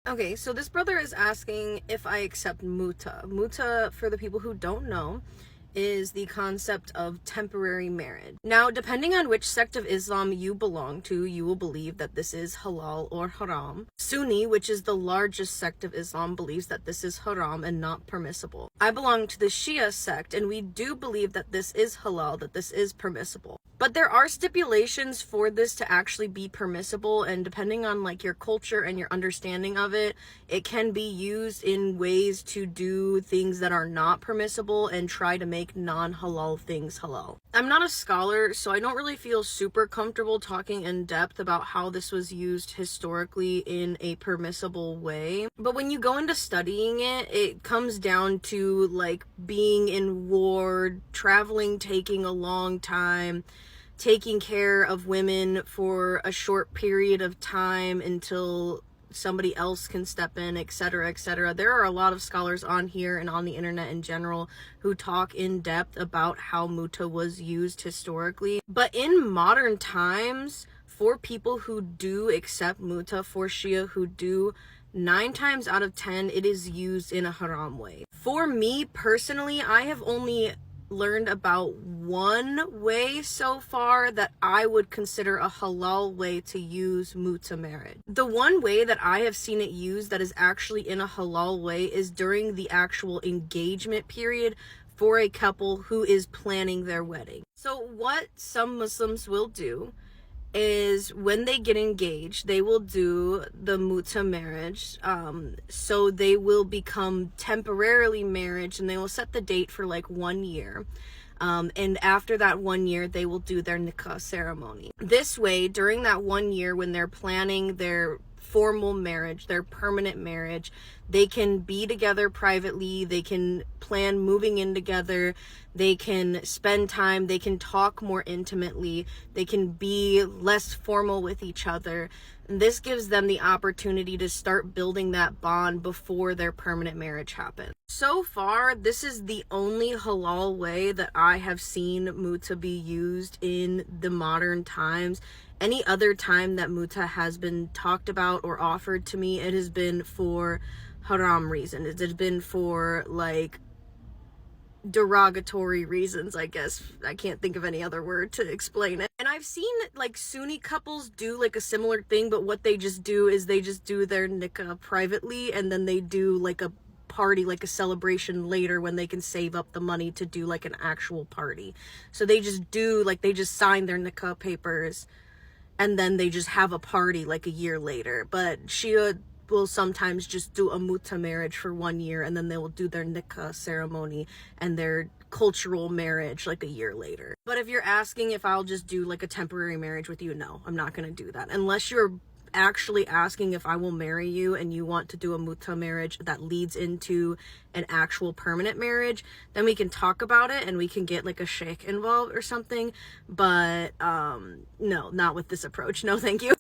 Okay, so this brother is asking if I accept muta. Muta, for the people who don't know, is the concept of temporary marriage. Now, depending on which sect of Islam you belong to, you will believe that this is halal or haram. Sunni, which is the largest sect of Islam, believes that this is haram and not permissible. I belong to the Shia sect, and we do believe that this is halal, that this is permissible. But there are stipulations for this to actually be permissible, and depending on like your culture and your understanding of it, it can be used in ways to do things that are not permissible and try to make non-halal things halal. I'm not a scholar, so I don't really feel super comfortable talking in depth about how this was used historically in a permissible way. But when you go into studying it, it comes down to like being in war, traveling, taking a long time, taking care of women for a short period of time until somebody else can step in, etc., etc. There are a lot of scholars on here and on the internet in general who talk in depth about how muta was used historically. But in modern times, for people who do accept muta, for Shia who do, 9 times out of 10 it is used in a haram way. For me personally, I have only learned about one way so far that I would consider a halal way to use muta marriage. The one way that I have seen it used that is actually in a halal way is during the actual engagement period for a couple who is planning their wedding. So what some Muslims will do is when they get engaged, they will do the muta marriage. So they will become temporarily married, and they will set the date for like 1 year. And after that 1 year, they will do their nikah ceremony. This way, during that 1 year, when they're planning their formal marriage, their permanent marriage, they can be together privately, they can plan moving in together, they can spend time, they can talk more intimately, they can be less formal with each other. And this gives them the opportunity to start building that bond before their permanent marriage happens. So far, this is the only halal way that I have seen muta be used in the modern times. Any other time that muta has been talked about or offered to me, it has been for haram reasons. It has been for like derogatory reasons, I guess. I can't think of any other word to explain it. And I've seen like Sunni couples do like a similar thing, but what they just do is they just do their nikah privately, and then they do like a party, like a celebration later when they can save up the money to do like an actual party. So they just do like, they just sign their nikah papers and then they just have a party like a year later. But Shia will sometimes just do a muta marriage for 1 year, and then they will do their nikah ceremony and their cultural marriage like a year later. But if you're asking if I'll just do like a temporary marriage with you, no, I'm not going to do that. Unless you're actually asking if I will marry you and you want to do a muta marriage that leads into an actual permanent marriage, then we can talk about it and we can get like a sheikh involved or something. But no, not with this approach. No, thank you.